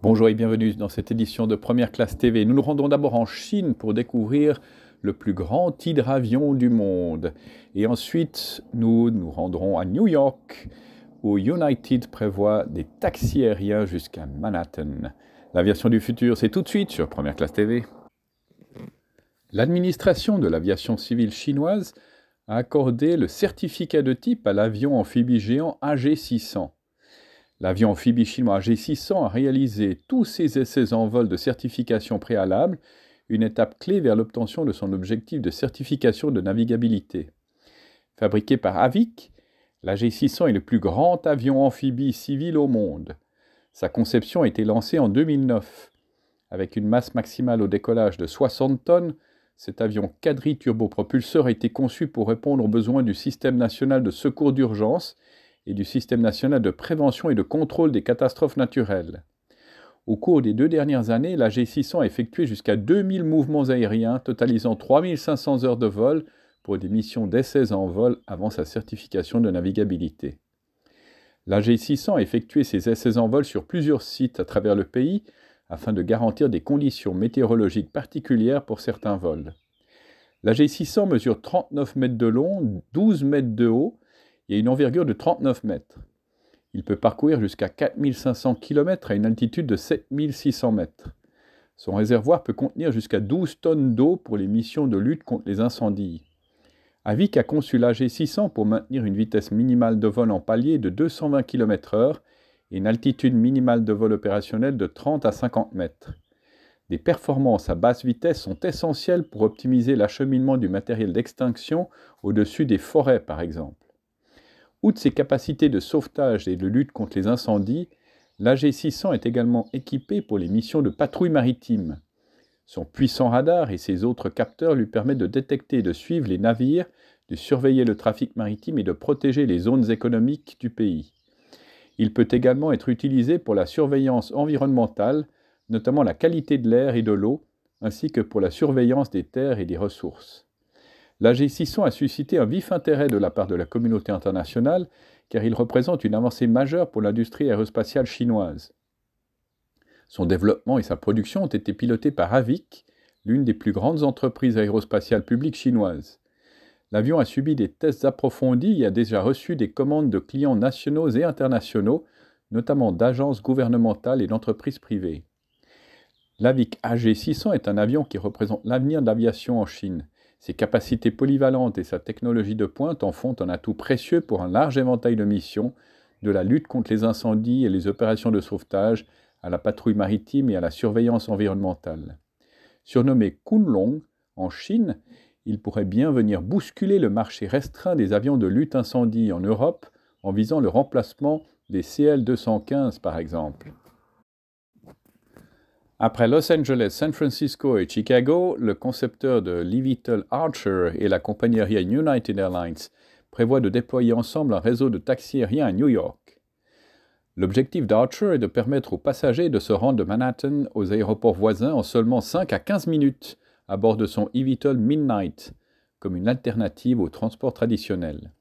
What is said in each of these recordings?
Bonjour et bienvenue dans cette édition de Première Classe TV. Nous nous rendons d'abord en Chine pour découvrir le plus grand hydravion du monde. Et ensuite, nous nous rendrons à New York, où United prévoit des taxis aériens jusqu'à Manhattan. L'aviation du futur, c'est tout de suite sur Première Classe TV. L'administration de l'aviation civile chinoise a accordé le certificat de type à l'avion amphibie géant AG600. L'avion amphibie chinois AG600 a réalisé tous ses essais en vol de certification préalable, une étape clé vers l'obtention de son objectif de certification de navigabilité. Fabriqué par Avic, l'AG600 est le plus grand avion amphibie civil au monde. Sa conception a été lancée en 2009. Avec une masse maximale au décollage de 60 tonnes, cet avion quadri-turbopropulseur a été conçu pour répondre aux besoins du Système national de secours d'urgence et du Système national de prévention et de contrôle des catastrophes naturelles. Au cours des 2 dernières années, l'AG600 a effectué jusqu'à 2000 mouvements aériens, totalisant 3500 heures de vol pour des missions d'essais en vol avant sa certification de navigabilité. L'AG600 a effectué ses essais en vol sur plusieurs sites à travers le pays afin de garantir des conditions météorologiques particulières pour certains vols. L'AG600 mesure 39 mètres de long, 12 mètres de haut et une envergure de 39 mètres. Il peut parcourir jusqu'à 4500 km à une altitude de 7600 mètres. Son réservoir peut contenir jusqu'à 12 tonnes d'eau pour les missions de lutte contre les incendies. Avic a conçu l'AG600 pour maintenir une vitesse minimale de vol en palier de 220 km/h et une altitude minimale de vol opérationnelle de 30 à 50 mètres. Des performances à basse vitesse sont essentielles pour optimiser l'acheminement du matériel d'extinction au-dessus des forêts, par exemple. Outre ses capacités de sauvetage et de lutte contre les incendies, l'AG600 est également équipé pour les missions de patrouille maritime. Son puissant radar et ses autres capteurs lui permettent de détecter et de suivre les navires, de surveiller le trafic maritime et de protéger les zones économiques du pays. Il peut également être utilisé pour la surveillance environnementale, notamment la qualité de l'air et de l'eau, ainsi que pour la surveillance des terres et des ressources. L'AG600 a suscité un vif intérêt de la part de la communauté internationale, car il représente une avancée majeure pour l'industrie aérospatiale chinoise. Son développement et sa production ont été pilotés par Avic, l'une des plus grandes entreprises aérospatiales publiques chinoises. L'avion a subi des tests approfondis et a déjà reçu des commandes de clients nationaux et internationaux, notamment d'agences gouvernementales et d'entreprises privées. L'Avic AG600 est un avion qui représente l'avenir de l'aviation en Chine. Ses capacités polyvalentes et sa technologie de pointe en font un atout précieux pour un large éventail de missions, de la lutte contre les incendies et les opérations de sauvetage, à la patrouille maritime et à la surveillance environnementale. Surnommé Kunlong, en Chine, il pourrait bien venir bousculer le marché restreint des avions de lutte incendie en Europe en visant le remplacement des CL-215 par exemple. Après Los Angeles, San Francisco et Chicago, le concepteur de l'eVTOL Archer et la compagnie aérienne United Airlines prévoient de déployer ensemble un réseau de taxis aériens à New York. L'objectif d'Archer est de permettre aux passagers de se rendre de Manhattan aux aéroports voisins en seulement 5 à 15 minutes à bord de son eVTOL Midnight, comme une alternative au transport traditionnel.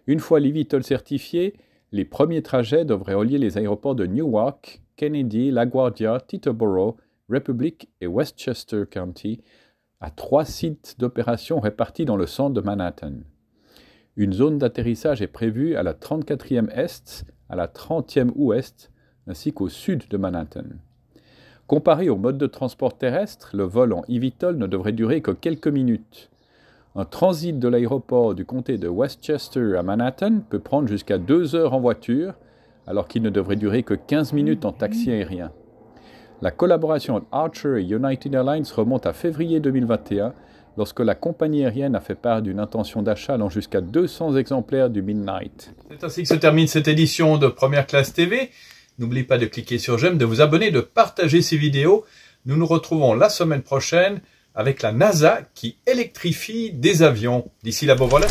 Une fois l'eVTOL certifié, les premiers trajets devraient relier les aéroports de Newark, Kennedy, LaGuardia, Teterboro, Republic et Westchester County à 3 sites d'opération répartis dans le centre de Manhattan. Une zone d'atterrissage est prévue à la 34e Est, à la 30e Ouest, ainsi qu'au sud de Manhattan. Comparé au mode de transport terrestre, le vol en eVTOL ne devrait durer que quelques minutes. Un transit de l'aéroport du comté de Westchester à Manhattan peut prendre jusqu'à 2 heures en voiture, alors qu'il ne devrait durer que 15 minutes en taxi aérien. La collaboration entre Archer et United Airlines remonte à février 2021, lorsque la compagnie aérienne a fait part d'une intention d'achat allant jusqu'à 200 exemplaires du Midnight. C'est ainsi que se termine cette édition de Première Classe TV. N'oubliez pas de cliquer sur j'aime, de vous abonner, de partager ces vidéos. Nous nous retrouvons la semaine prochaine avec la NASA qui électrifie des avions. D'ici là, bon voilà.